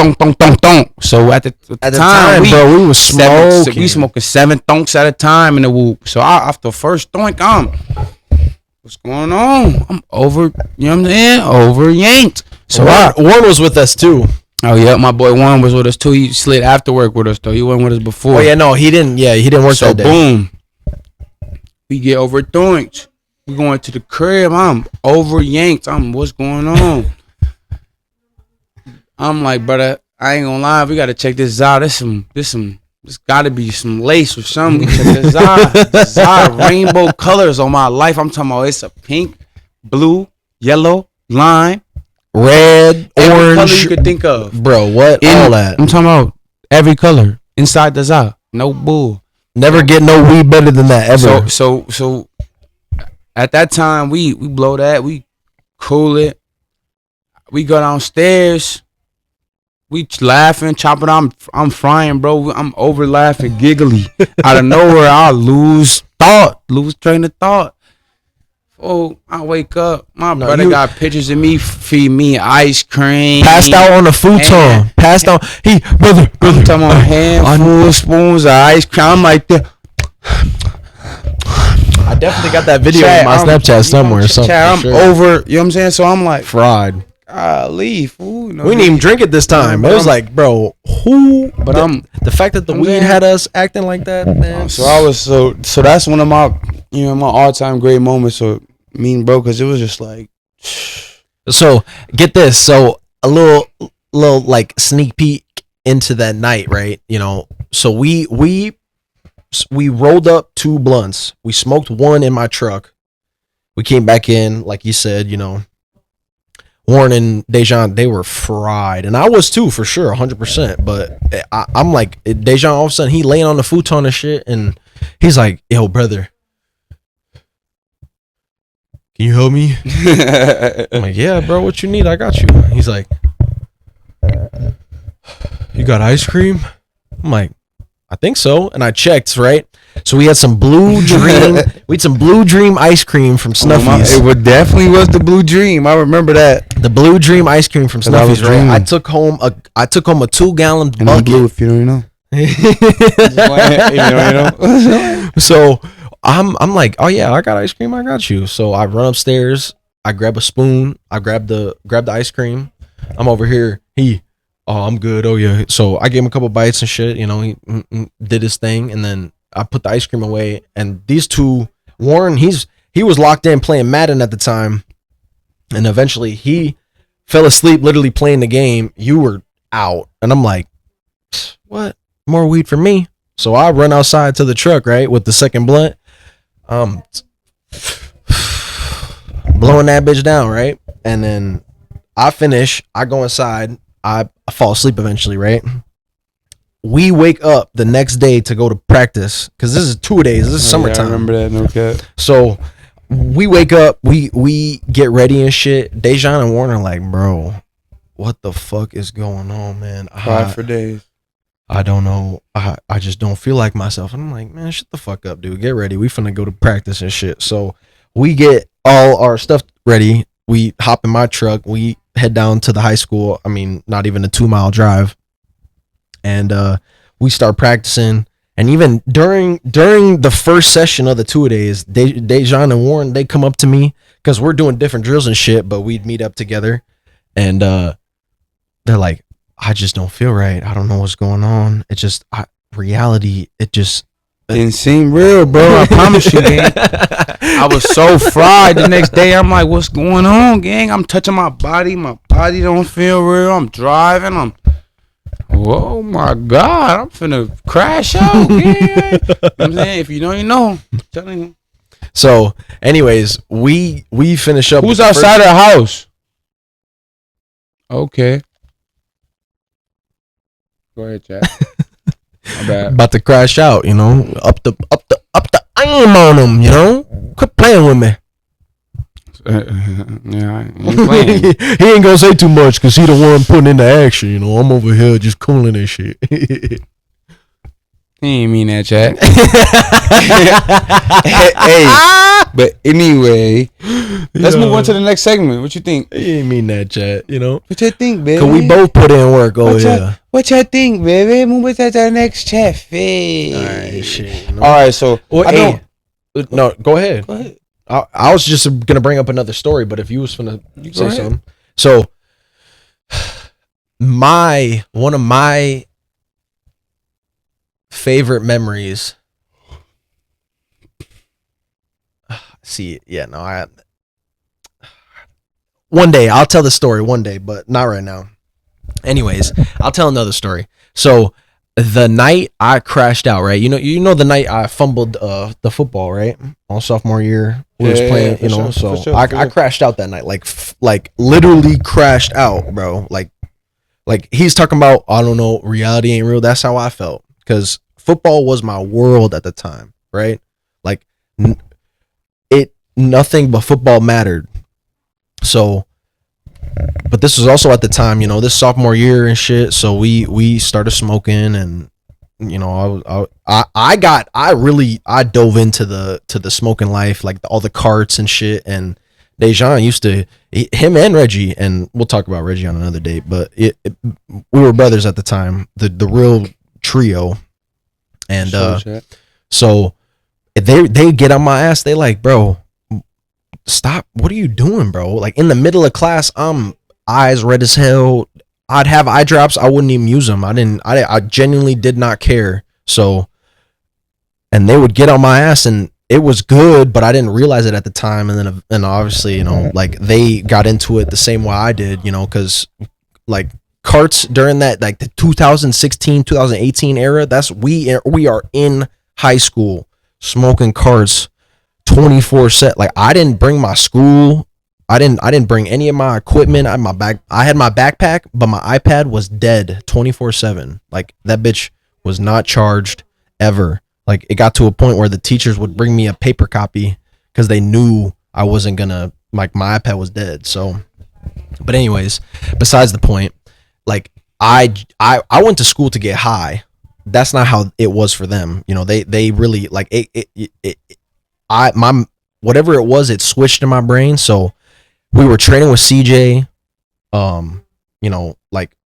[SPEAKER 3] So at the time, bro, we was smoking. We smoking 7 thonks at a time in the whoop. So after first thonk, what's going on? I'm over, you know what I'm saying? Over yanked. So
[SPEAKER 1] Warren was with us too.
[SPEAKER 3] Oh yeah, my boy Warren was with us too. He slid after work with us though. He wasn't with us before.
[SPEAKER 1] Oh yeah, no, he didn't. Yeah, he didn't work that day.
[SPEAKER 3] So boom. We get over doinked. We going to the crib. I'm over yanked. What's going on? I'm like, brother, I ain't gonna lie. We gotta check this out. This gotta be some lace or something. We check this out. This out rainbow colors on my life. I'm talking about it's a pink, blue, yellow, lime,
[SPEAKER 1] red, orange.
[SPEAKER 3] Color you could think of,
[SPEAKER 1] bro. What all that?
[SPEAKER 3] I'm talking about every color inside the Zah. No bull.
[SPEAKER 1] Never get no weed better than that ever.
[SPEAKER 3] So at that time we blow that, we cool it. We go downstairs. We laughing, chopping. I'm frying, bro. I'm over laughing, giggly. Out of nowhere, I lose train of thought. Oh, I wake up. My brother got pictures of me feed me ice cream.
[SPEAKER 1] Passed out on the futon. Passed out. Brother.
[SPEAKER 3] I'm talking about handful of spoons of ice cream. I'm like that.
[SPEAKER 1] I definitely got that video on my Snapchat somewhere.
[SPEAKER 3] I'm over. You know what I'm saying? So I'm like
[SPEAKER 1] fried.
[SPEAKER 3] Leave. Fool. No,
[SPEAKER 1] we didn't even drink it this time. It was like, bro, who?
[SPEAKER 3] But
[SPEAKER 1] the fact that the weed had us acting like that, man.
[SPEAKER 3] So I was so that's one of my my all-time great moments. So bro, because it was just like.
[SPEAKER 1] So get this. So a little like sneak peek into that night, right? So we rolled up 2 blunts. We smoked 1 in my truck. We came back in, like you said, Warren and Dejan, they were fried. And I was too, for sure, 100%. But I'm like, Dejan, all of a sudden, he laying on the futon and shit. And he's like, yo, brother, can you help me? I'm like, yeah, bro, what you need? I got you. He's like, you got ice cream? I'm like, I think so. And I checked, right? So we had some Blue Dream. We had some Blue Dream ice cream from Snuffy's.
[SPEAKER 3] It definitely was the Blue Dream. I remember that.
[SPEAKER 1] The Blue Dream ice cream from Snuffy's, right? I took home a 2-gallon bucket.
[SPEAKER 3] And blue, if you don't know.
[SPEAKER 1] So I'm like, oh yeah, I got ice cream. I got you. So I run upstairs. I grab a spoon. I grab the ice cream. I'm over here. Oh, I'm good. Oh yeah. So I gave him a couple bites and shit. He did his thing, and then I put the ice cream away. And these 2, Warren, he was locked in playing Madden at the time, and eventually he fell asleep, literally playing the game. You were out, and I'm like, what? More weed for me? So I run outside to the truck, right, with the second blunt, blowing that bitch down, right, and then I finish. I go inside. I fall asleep eventually, right? We wake up the next day to go to practice because this is 2 days. This is summertime.
[SPEAKER 3] I remember that, no cap.
[SPEAKER 1] So we wake up, we get ready and shit. Dejan and Warren are like, bro, what the fuck is going on, man?
[SPEAKER 3] Cried for days.
[SPEAKER 4] I don't know. I just don't feel like myself. And I'm like, man, shut the fuck up, dude. Get ready. We finna go to practice and shit. So we get all our stuff ready. We hop in my truck. We head down to the high school. I mean, not even a 2-mile drive. And we start practicing. And even during the first session of the 2-a-days, Dejan and Warren, they come up to me because we're doing different drills and shit, but we'd meet up together. And they're like, I just don't feel right. I don't know what's going on. It just, reality, it just.
[SPEAKER 3] Didn't seem real, bro. I promise you, gang. I was so fried the next day. I'm like, what's going on, gang? I'm touching my body. My body don't feel real. I'm driving. Oh my God. I'm finna crash out, gang. You know what I'm saying? If you know, you know. I'm telling you.
[SPEAKER 4] So, anyways, we finish up.
[SPEAKER 3] Who's outside of the house? Okay. Go ahead, chat. My bad.
[SPEAKER 4] About to crash out, you know. Up the aim on him, you know. Quit playing with me.
[SPEAKER 3] Yeah, I ain't playing.
[SPEAKER 4] He ain't gonna say too much because he the one putting in the action, you know. I'm over here just cooling that shit.
[SPEAKER 3] He ain't mean that, chat. Hey, but anyway, let's move on to the next segment. What you think?
[SPEAKER 4] He ain't mean that, chat, you know.
[SPEAKER 3] What you think, baby?
[SPEAKER 4] Cause we both put in work over here.
[SPEAKER 3] What you think, baby? Move on to the next chat.
[SPEAKER 4] Alright, shit. You know?
[SPEAKER 3] All right, so
[SPEAKER 4] no, go ahead.
[SPEAKER 3] Go ahead.
[SPEAKER 4] I was just gonna bring up another story, but if you was gonna say something, so one of my favorite memories. One day I'll tell the story one day, but not right now. Anyways, I'll tell another story. So the night I crashed out, right? You know the night I fumbled the football, right? On sophomore year, we was playing, you know. Sure, I crashed out that night, like literally crashed out, bro. Like he's talking about, I don't know, reality ain't real. That's how I felt, because football was my world at the time, right? Like nothing but football mattered. So, but this was also at the time, you know, this sophomore year and shit. So we started smoking, and you know, I dove into the smoking life, like all the carts and shit. And Dejan used to, him and Reggie, and we'll talk about Reggie on another date, but we were brothers at the time, the real trio. And so they get on my ass. They like, bro, stop. What are you doing, bro? Like in the middle of class, I'm eyes red as hell. I'd have eye drops. I wouldn't even use them. I genuinely did not care. So, and they would get on my ass, and it was good, but I didn't realize it at the time. And then obviously, you know, like they got into it the same way I did, you know, because like carts during that, like the 2016, 2018 era, we are in high school smoking carts 24/7. Like I didn't bring my school. I didn't bring any of my equipment. I had my backpack, but my iPad was dead 24/7. Like that bitch was not charged ever. Like it got to a point where the teachers would bring me a paper copy because they knew I wasn't gonna, like my iPad was dead. So, but anyways, besides the point, like I went to school to get high. That's not how it was for them. You know, they really like whatever it was, it switched in my brain. So we were training with CJ, you know, like,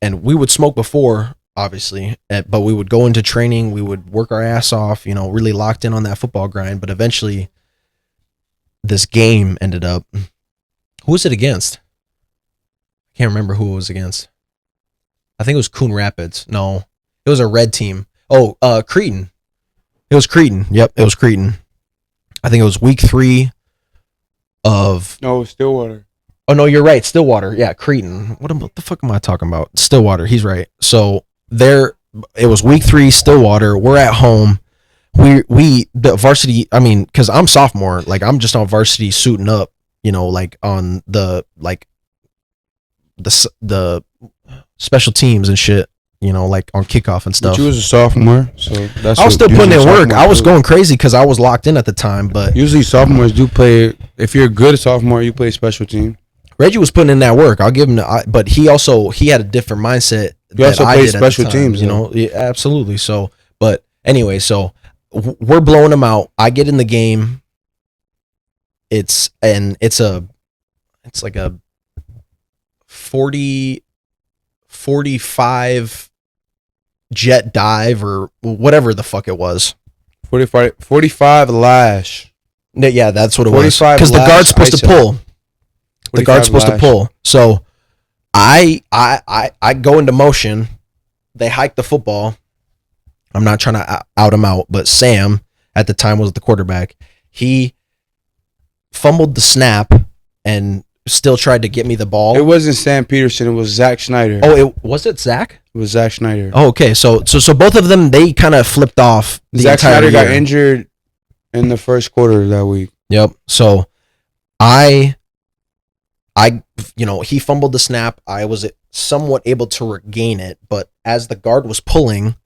[SPEAKER 4] and we would smoke before, obviously, but we would go into training, we would work our ass off, you know, really locked in on that football grind. But eventually this game ended up, who was it against? I can't remember who it was against. I think it was Coon Rapids. No, it was a red team. Oh, Cretin. It was Cretin. Yep, it was Cretin. I think it was week 3 of...
[SPEAKER 3] No, Stillwater.
[SPEAKER 4] Oh, no, you're right. Stillwater. Yeah, Cretin. What the fuck am I talking about? Stillwater. He's right. So it was week 3, Stillwater. We're at home. The varsity, I mean, because I'm sophomore, like I'm just on varsity suiting up, you know, like on the special teams and shit, you know, like on kickoff and stuff.
[SPEAKER 3] But you was a sophomore, so that's.
[SPEAKER 4] I was still putting in work. I was going crazy because I was locked in at the time. But
[SPEAKER 3] usually sophomores do play. If you're a good sophomore, you play special team.
[SPEAKER 4] Reggie was putting in that work. I'll give him. But he had a different mindset
[SPEAKER 3] You also play special teams,
[SPEAKER 4] you know. Yeah, absolutely. So, but anyway, so we're blowing them out. I get in the game. It's like a 45 jet dive or whatever the fuck it was.
[SPEAKER 3] 45 lash.
[SPEAKER 4] Yeah, that's what it was. Because the guard's supposed to pull. The guard's supposed to pull. So I go into motion. They hike the football. I'm not trying to out him out, but Sam at the time was the quarterback. He fumbled the snap and still tried to get me the ball.
[SPEAKER 3] It wasn't Sam Peterson. It was Zach Schneider.
[SPEAKER 4] Oh, was it Zach?
[SPEAKER 3] It was Zach Schneider.
[SPEAKER 4] Oh, okay. So both of them, they kind of flipped off.
[SPEAKER 3] Zach Schneider got injured in the first quarter of that week.
[SPEAKER 4] Yep. So he fumbled the snap. I was somewhat able to regain it, but as the guard was pulling,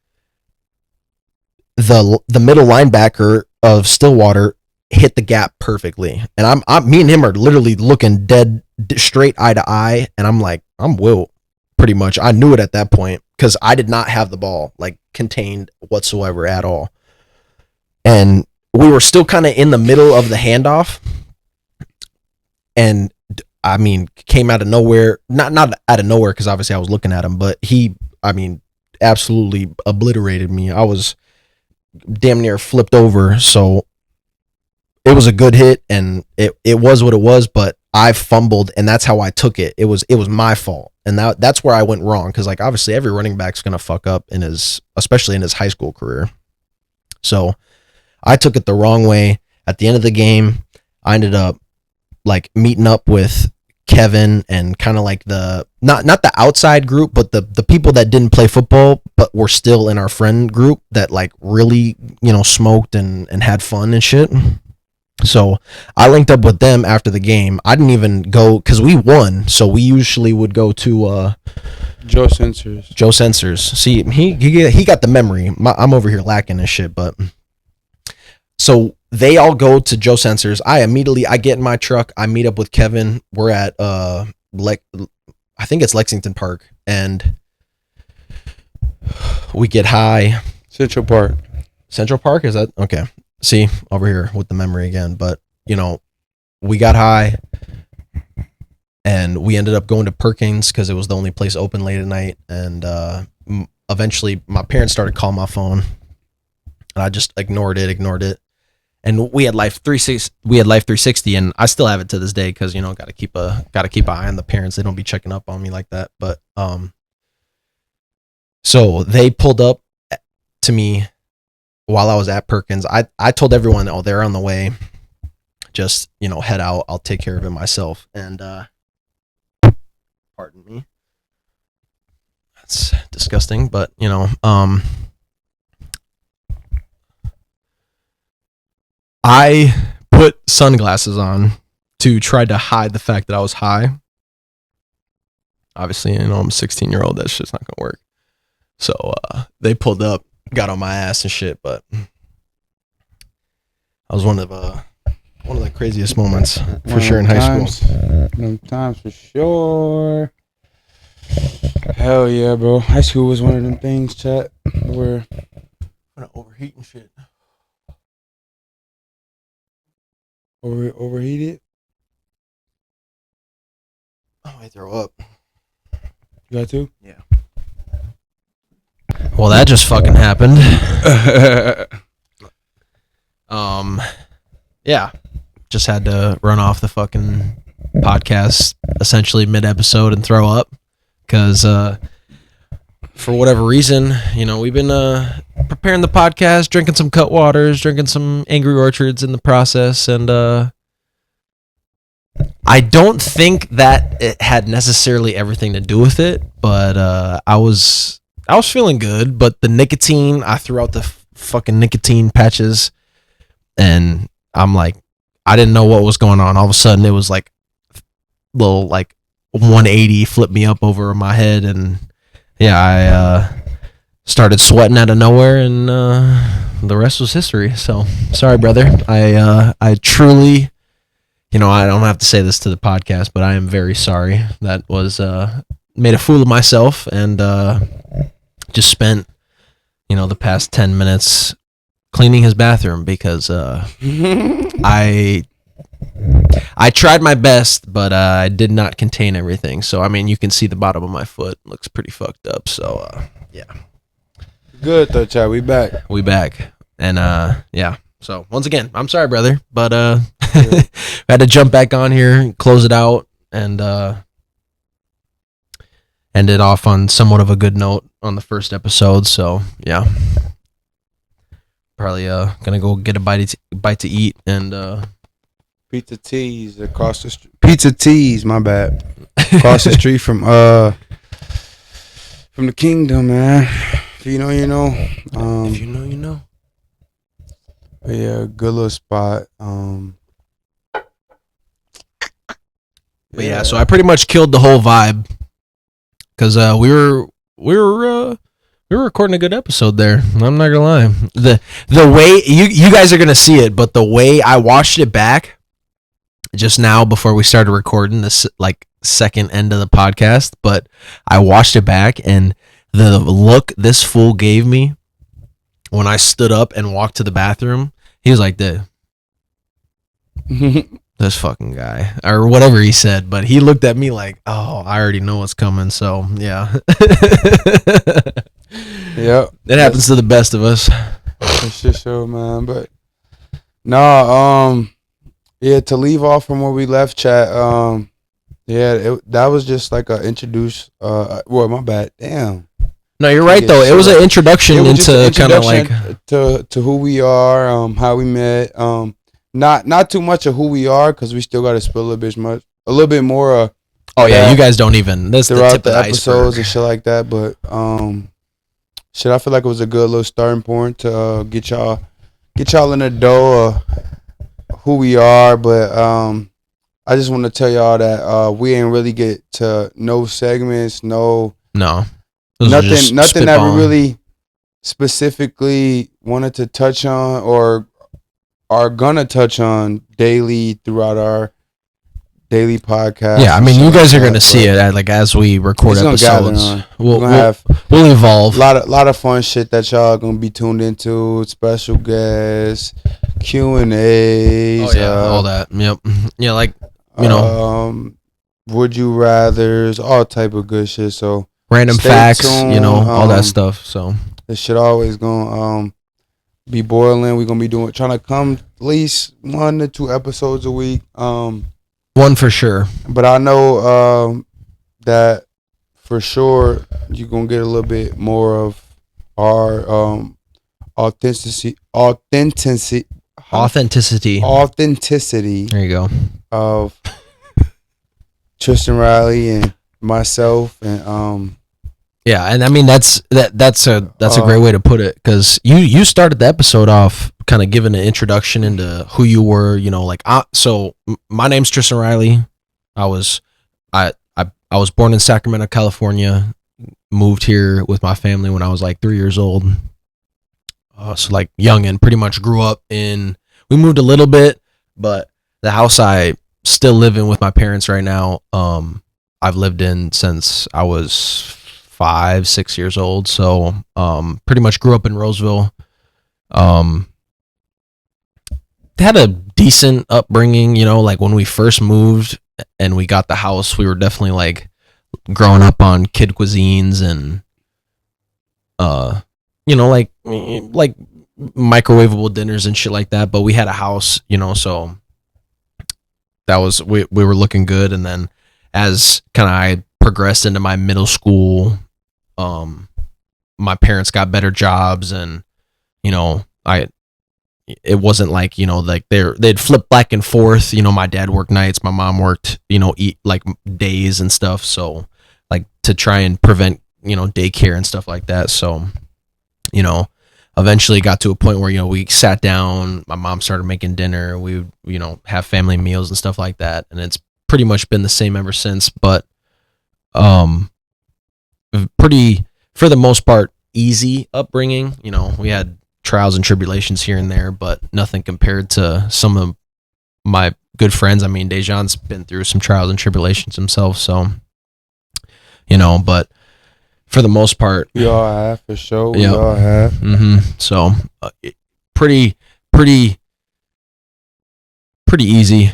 [SPEAKER 4] the middle linebacker of Stillwater hit the gap perfectly, and me and him are literally looking dead straight eye to eye, and I'm like, I'm Will, pretty much. I knew it at that point because I did not have the ball like contained whatsoever at all, and we were still kind of in the middle of the handoff, and I mean, came out of nowhere, not out of nowhere because obviously I was looking at him, but he, I mean, absolutely obliterated me. I was damn near flipped over, so it was a good hit, and it was what it was, but I fumbled, and that's how I took it. It was my fault, and that's where I went wrong, because like obviously every running back's gonna fuck up especially in his high school career. So I took it the wrong way. At the end of the game, I ended up like meeting up with Kevin and kind of like the not the outside group, but the people that didn't play football but were still in our friend group that like really, you know, smoked and had fun and shit. So I linked up with them after the game. I didn't even go because we won, so we usually would go to
[SPEAKER 3] Joe Sensors. See, he got the memory. I'm over here lacking and shit, but so they all go to Joe Sensors. I get in my truck. I meet up with Kevin. We're at I think it's Lexington Park, and we get high. Central Park,
[SPEAKER 4] is that okay? See, over here with the memory again, but you know, we got high, and we ended up going to Perkins because it was the only place open late at night. And eventually, my parents started calling my phone, and I just ignored it. And we had Life 360, and I still have it to this day because, you know, got to keep an eye on the parents. They don't be checking up on me like that. But so they pulled up to me while I was at Perkins. I told everyone, oh, they're on the way. Just, you know, head out. I'll take care of it myself. And pardon me. That's disgusting, but you know, I put sunglasses on to try to hide the fact that I was high. Obviously, you know, I'm a 16-year-old. That shit's not gonna work. So they pulled up, got on my ass and shit. But I was one of the craziest moments for sure in high school.
[SPEAKER 3] Times for sure. Hell yeah, bro. High school was one of them things, chat, where
[SPEAKER 4] I'm gonna overheat and shit.
[SPEAKER 3] Overheated?
[SPEAKER 4] Oh, I throw up.
[SPEAKER 3] You got to?
[SPEAKER 4] Yeah. Well, that just fucking happened. Yeah. Just had to run off the fucking podcast essentially mid-episode and throw up because for whatever reason, you know, we've been preparing the podcast, drinking some Cutwaters, drinking some Angry Orchards in the process, and I don't think that it had necessarily everything to do with it, but I was feeling good, but the nicotine, I threw out the fucking nicotine patches, and I'm like, I didn't know what was going on. All of a sudden, it was like little like 180 flipped me up over my head, and yeah, I started sweating out of nowhere, and the rest was history. So sorry, brother. I truly, you know, I don't have to say this to the podcast, but I am very sorry. That was made a fool of myself and just spent, the past 10 minutes cleaning his bathroom because I tried my best, but I did not contain everything. So, I mean, you can see the bottom of my foot. Looks pretty fucked up. So, yeah.
[SPEAKER 3] Good, though, Chad. We back.
[SPEAKER 4] We back. And, yeah. So, once again, I'm sorry, brother. But I had to jump back on here, close it out, and end it off on somewhat of a good note on the first episode. So, yeah. Probably gonna go get a bite to eat and
[SPEAKER 3] Pizza Teas across the street. Pizza Teas, my bad. Across the street from the Kingdom, man. If you know, you know.
[SPEAKER 4] If you know, you know.
[SPEAKER 3] Yeah, good little spot.
[SPEAKER 4] But yeah, so I pretty much killed the whole vibe because we were recording a good episode there. I'm not gonna lie. The way you guys are gonna see it, but the way I watched it back just now before we started recording this like second end of the podcast, but I watched it back and the look this fool gave me when I stood up and walked to the bathroom, he was like this fucking guy or whatever he said, but he looked at me like, oh, I already know what's coming. So yeah.
[SPEAKER 3] Yeah,
[SPEAKER 4] it happens to the best of us.
[SPEAKER 3] It's just so, man. But no, yeah, to leave off from where we left, chat. That was just like a introduce. Well, my bad. Damn.
[SPEAKER 4] No, you're right though. It was an introduction into kind of like
[SPEAKER 3] to who we are, how we met. Not too much of who we are because we still got to spill a little bit more.
[SPEAKER 4] Oh yeah, you guys don't even. That's
[SPEAKER 3] throughout the episodes and shit like that. But shit, I feel like it was a good little starting point to get y'all in the dough of who we are. But I just want to tell y'all that we ain't really get to no segments, nothing that we really specifically wanted to touch on or are gonna touch on daily throughout our daily podcast.
[SPEAKER 4] Yeah, I mean, you guys are gonna see it as we record episodes. We'll evolve.
[SPEAKER 3] A lot of fun shit that y'all gonna be tuned into. Special guests, Q&As.
[SPEAKER 4] Oh yeah, all that. Yep. Yeah,
[SPEAKER 3] would you rather's, all type of good shit. So
[SPEAKER 4] random facts, tuned, all that stuff. So
[SPEAKER 3] this shit always gonna be boiling. We're gonna be trying to come at least 1 to 2 episodes a week.
[SPEAKER 4] One for sure.
[SPEAKER 3] But I know that for sure you're gonna get a little bit more of our authenticity.
[SPEAKER 4] There you go.
[SPEAKER 3] Of Tristan Riley and myself and
[SPEAKER 4] yeah, and I mean that's a great way to put it because you started the episode off kind of giving an introduction into who you were, so my name's Tristan Riley. I was born in Sacramento, California, moved here with my family when I was like 3 years old. So like young and pretty much grew up we moved a little bit, but the house I still live in with my parents right now, I've lived in since I was 5-6 years old. So pretty much grew up in Roseville. Had a decent upbringing, like when we first moved and we got the house, we were definitely like growing up on kid cuisines and like microwavable dinners and shit like that, but we had a house, so that was we were looking good. And then as kind of I progressed into my middle school, my parents got better jobs and it wasn't like they'd flip back and forth. My dad worked nights, my mom worked eat like days and stuff, so like to try and prevent daycare and stuff like that. So eventually got to a point where we sat down, my mom started making dinner, we would have family meals and stuff like that, and it's pretty much been the same ever since. But pretty, for the most part, easy upbringing. We had trials and tribulations here and there, but nothing compared to some of my good friends. I mean, Dejan's been through some trials and tribulations himself, so you know, but for the most part,
[SPEAKER 3] we all have, for sure. We all have.
[SPEAKER 4] So pretty easy.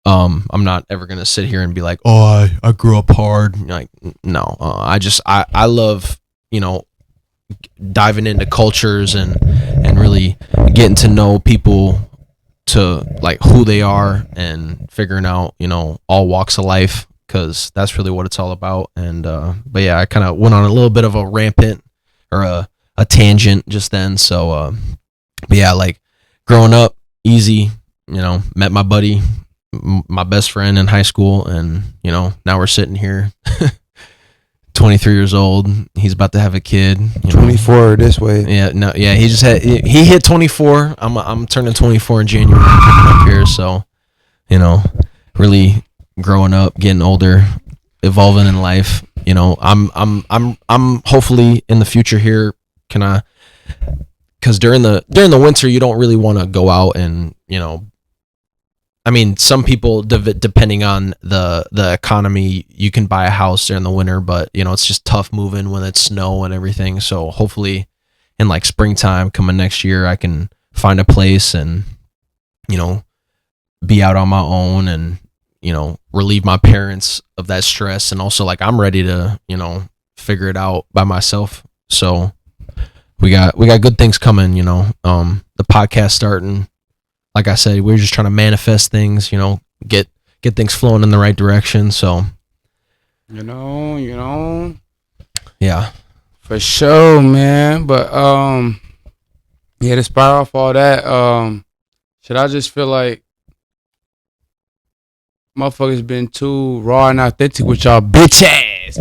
[SPEAKER 4] I'm not ever gonna sit here and be like, oh, I grew up hard. Like, no, I love, you know, diving into cultures and really getting to know people, to like who they are, and figuring out, you know, all walks of life, because that's really what it's all about. And but yeah, I kind of went on a little bit of a rampant or a tangent just then. So but yeah, like growing up easy, you know, met my buddy, my best friend in high school, and you know, now we're sitting here 23 years old. He's about to have a kid,
[SPEAKER 3] 24 this way.
[SPEAKER 4] He hit 24. I'm turning 24 in January up here, so you know, really growing up, getting older, evolving in life. You know, I'm hopefully in the future here, because during the winter you don't really want to go out and, you know, I mean, some people, depending on the economy, you can buy a house during the winter, but you know, it's just tough moving when it's snow and everything. So hopefully in like springtime coming next year, I can find a place and, you know, be out on my own and, you know, relieve my parents of that stress. And also, like, I'm ready to, you know, figure it out by myself. So we got good things coming, you know. The podcast starting. Like I said, we're just trying to manifest things, you know, get things flowing in the right direction. So,
[SPEAKER 3] you know,
[SPEAKER 4] yeah,
[SPEAKER 3] for sure, man. But yeah, to spire off all that, should I just feel like motherfuckers been too raw and authentic with y'all bitch ass?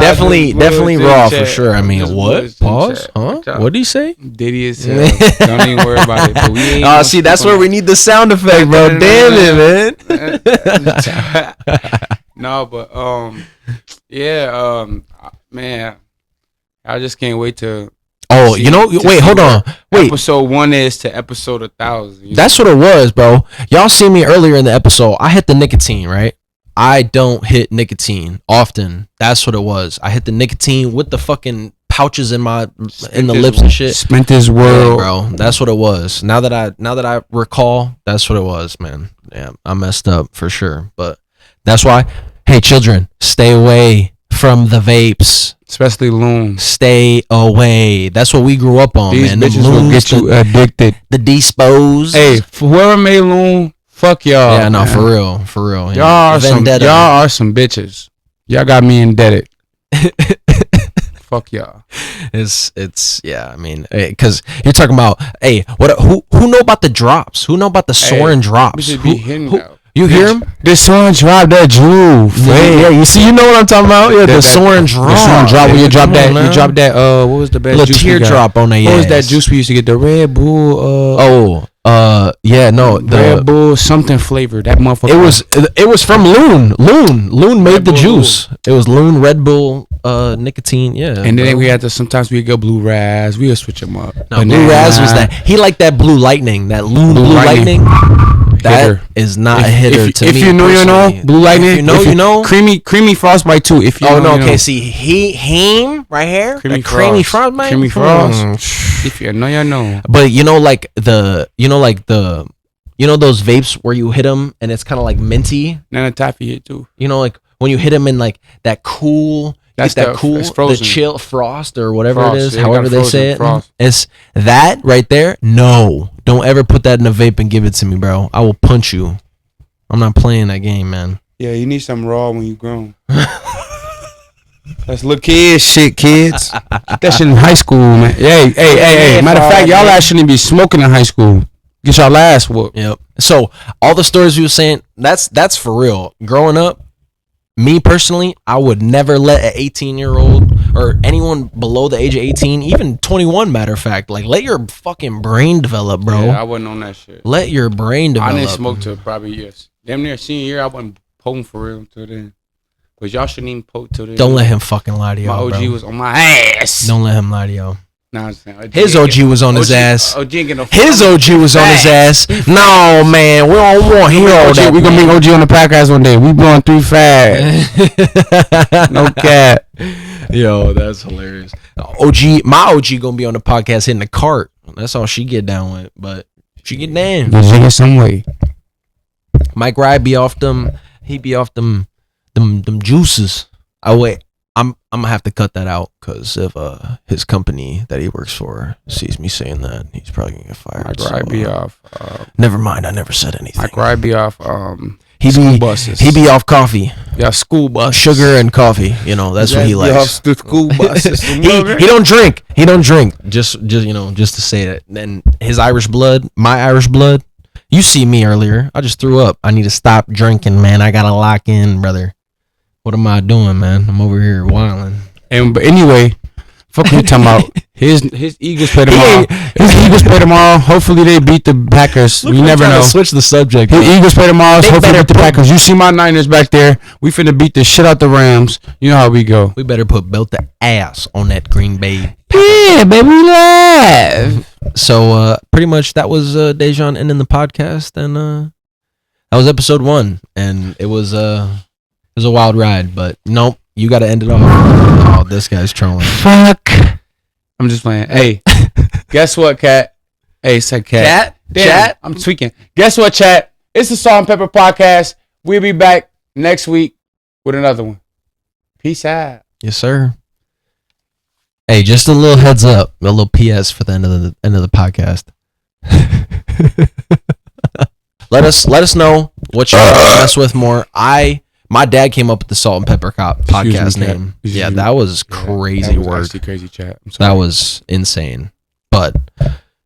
[SPEAKER 4] Definitely raw for sure. I mean, what? Pause? Huh? What did he say?
[SPEAKER 3] Diddy is don't even worry about it. But we ain't
[SPEAKER 4] see, that's where we need the sound effect, bro. Damn it,
[SPEAKER 3] man. No, but yeah, man, I just can't wait to.
[SPEAKER 4] Oh, you know, wait, hold on. Wait.
[SPEAKER 3] Episode 1 is to episode 1,000.
[SPEAKER 4] That's what it was, bro. Y'all see me earlier in the episode. I hit the nicotine, right? I don't hit nicotine often. That's what it was. I hit the nicotine with the fucking pouches in the lips and shit.
[SPEAKER 3] Spent this world,
[SPEAKER 4] yeah, bro. That's what it was. Now that I recall, that's what it was, man. Yeah, I messed up for sure. But that's why, hey, children, stay away from the vapes.
[SPEAKER 3] Especially Loon.
[SPEAKER 4] Stay away. That's what we grew up on,
[SPEAKER 3] These
[SPEAKER 4] man.
[SPEAKER 3] Bitches will get you addicted.
[SPEAKER 4] The Dispos.
[SPEAKER 3] Hey, whoever made Loon, fuck y'all.
[SPEAKER 4] Yeah, no, man. For real.
[SPEAKER 3] Y'all are some bitches. Y'all got me indebted. Fuck y'all.
[SPEAKER 4] It's yeah. I mean, because you're talking about, hey, who know about the drops? Who know about the Soren drops?
[SPEAKER 3] We should be hitting out.
[SPEAKER 4] You hear him?
[SPEAKER 3] The Soren drop that drool.
[SPEAKER 4] Yeah, you see, you know what I'm talking about? Yeah, the Soren drop.
[SPEAKER 3] The Soren drop. When you drop that, you drop that. What was the best
[SPEAKER 4] little
[SPEAKER 3] juice?
[SPEAKER 4] Teardrop on that.
[SPEAKER 3] What was that juice we used to get? The Red Bull.
[SPEAKER 4] The
[SPEAKER 3] Red Bull something flavor. That motherfucker.
[SPEAKER 4] It was from Loon. Loon made the juice. It was Loon Red Bull nicotine. Yeah.
[SPEAKER 3] And then we had to sometimes we go Blue Raz. We would switch them up.
[SPEAKER 4] No, Blue Raz was that. He liked that Blue Lightning. That Loon Blue Lightning. That is not a hitter to me.
[SPEAKER 3] If you know, you know. Blue Lightning.
[SPEAKER 4] If you know.
[SPEAKER 3] Creamy Frostbite too. If you know,
[SPEAKER 4] okay. See, him right here. Creamy Frostbite.
[SPEAKER 3] Creamy Frost. If you know, you know.
[SPEAKER 4] But you know, like those vapes where you hit them and it's kind of like minty.
[SPEAKER 3] Nana Taffy hit too.
[SPEAKER 4] You know, like when you hit them in like that cool. That's that cool, the chill frost or whatever it is, however they say it. Frost. It's that right there. No, don't ever put that in a vape and give it to me, bro. I will punch you. I'm not playing that game, man.
[SPEAKER 3] Yeah, you need some raw when you grown. That's little kids shit, kids. Get that shit in high school, man. Hey. Matter of fact, y'all ass shouldn't be smoking in high school. Get y'all ass whooped.
[SPEAKER 4] Yep. So all the stories you were saying, that's for real. Growing up, me personally, I would never let an 18-year-old or anyone below the age of 18, even 21, matter of fact, like let your fucking brain develop, bro.
[SPEAKER 3] Yeah, I wasn't on that shit.
[SPEAKER 4] Let your brain develop.
[SPEAKER 3] I didn't smoke till probably years. Damn near senior year, I wasn't potent for real until then. But y'all shouldn't even poke till then.
[SPEAKER 4] Don't let him fucking lie to y'all.
[SPEAKER 3] My OG was on my ass.
[SPEAKER 4] Don't let him lie to y'all.
[SPEAKER 2] Nah, I'm saying,
[SPEAKER 4] his OG was on his ass.
[SPEAKER 2] OG
[SPEAKER 4] His OG was on his ass. No, man, we don't want to hear all that.
[SPEAKER 3] We gonna bring OG on the podcast one day. We blowing 3 fast. No cap.
[SPEAKER 4] Yo, that's hilarious. My OG gonna be on the podcast hitting the cart. That's all she get down with, but she get down.
[SPEAKER 3] There's in some way.
[SPEAKER 4] Mike Rye be off them. He be off them juices. I'm gonna have to cut that out because if his company that he works for sees me saying that, he's probably gonna get fired.
[SPEAKER 3] Mike Rye be off.
[SPEAKER 4] Never mind. I never said anything.
[SPEAKER 3] Mike Rye be off.
[SPEAKER 4] School
[SPEAKER 3] buses.
[SPEAKER 4] He be off coffee.
[SPEAKER 3] Yeah, school bus.
[SPEAKER 4] Sugar and coffee. You know, that's what he likes.
[SPEAKER 3] Off the school buses.
[SPEAKER 4] he don't drink. He don't drink. Just to say that. And his Irish blood, my Irish blood. You see me earlier. I just threw up. I need to stop drinking, man. I gotta lock in, brother. What am I doing, man? I'm over here wilding.
[SPEAKER 3] But anyway, fuck you talking about. His Eagles play tomorrow. His Eagles play tomorrow. Hopefully they beat the Packers. You never know.
[SPEAKER 4] Switch the subject.
[SPEAKER 3] His Eagles play tomorrow. Hopefully beat the Packers. You see my Niners back there. We finna beat the shit out the Rams. You know how we go.
[SPEAKER 4] We better put belt the ass on that Green Bay.
[SPEAKER 3] Yeah, baby, we live.
[SPEAKER 4] So pretty much that was Dejan ending the podcast, and that was episode 1, and it was a wild ride. But nope, you got to end it off. Oh, this guy's trolling.
[SPEAKER 3] Fuck. I'm just playing. Hey, guess what, Cat? Hey, said Cat. Chat? I'm tweaking. Guess what, chat? It's the Salt and Pepper Podcast. We'll be back next week with another one. Peace out.
[SPEAKER 4] Yes, sir. Hey, just a little heads up, a little PS for the end of the podcast. Let us know what you mess with more. My dad came up with the Salt and Pepper podcast name. Yeah, that was crazy work.
[SPEAKER 3] Crazy chat.
[SPEAKER 4] That was insane. But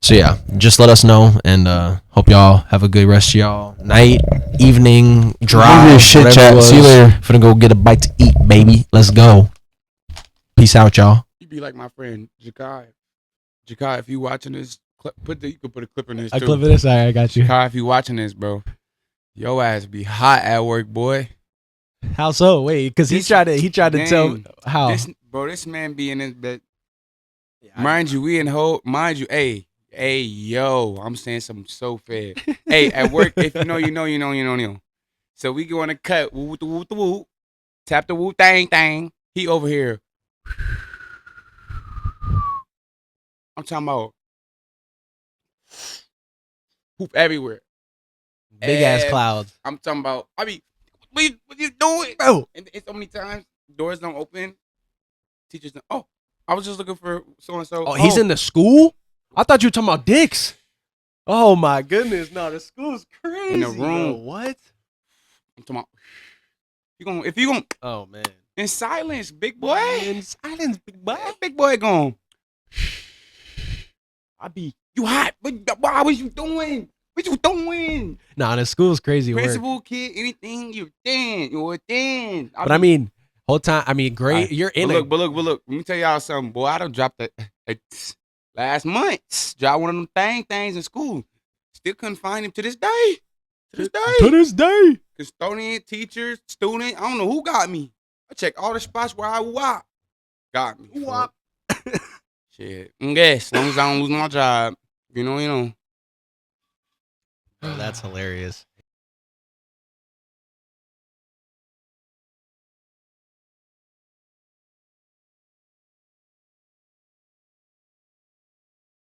[SPEAKER 4] so yeah, just let us know, and hope y'all have a good rest of y'all night, evening, drive,
[SPEAKER 3] shit chat. See you later.
[SPEAKER 4] Finna go get a bite to eat, baby. Let's go. Peace out, y'all.
[SPEAKER 2] You be like my friend Jakai. Jakai, if you watching this, you can put a clip in this too.
[SPEAKER 1] A clip of this. I got you.
[SPEAKER 2] Jakai, if you watching this, bro, your ass be hot at work, boy.
[SPEAKER 1] How so? Wait, because he tried to tell how.
[SPEAKER 2] This man be in his bed. Mind you, hey, yo, I'm saying something so fair. Hey, at work, if you know. So we going to cut, woo, tap the woo thing. He over here. I'm talking about poop everywhere.
[SPEAKER 1] Big ass clouds.
[SPEAKER 2] I'm talking about, what you doing?
[SPEAKER 1] Bro.
[SPEAKER 2] And so many times, doors don't open. Teachers don't, I was just looking for so-and-so.
[SPEAKER 1] Oh, he's in the school? I thought you were talking about dicks. Oh, my goodness. No, the school's crazy.
[SPEAKER 2] In the room.
[SPEAKER 1] Bro. What?
[SPEAKER 2] I'm talking about, if you going
[SPEAKER 1] oh, man.
[SPEAKER 2] In silence, big boy.
[SPEAKER 1] In silence, big boy.
[SPEAKER 2] Big boy gone. You hot. What was you doing? What you doing?
[SPEAKER 1] Nah, the school's crazy
[SPEAKER 2] Principal,
[SPEAKER 1] work.
[SPEAKER 2] kid, anything, you're thin.
[SPEAKER 1] But I mean, whole time, great. You're in
[SPEAKER 2] it. But look. Let me tell y'all something, boy. I done dropped last month. Dropped one of them things in school. Still couldn't find him to this day.
[SPEAKER 1] To this day.
[SPEAKER 2] Custodian, teacher, student. I don't know who got me. I checked all the spots where I wop. Got me.
[SPEAKER 1] Wop.
[SPEAKER 2] Shit. As long as I don't lose my job. You know.
[SPEAKER 1] Oh, that's hilarious.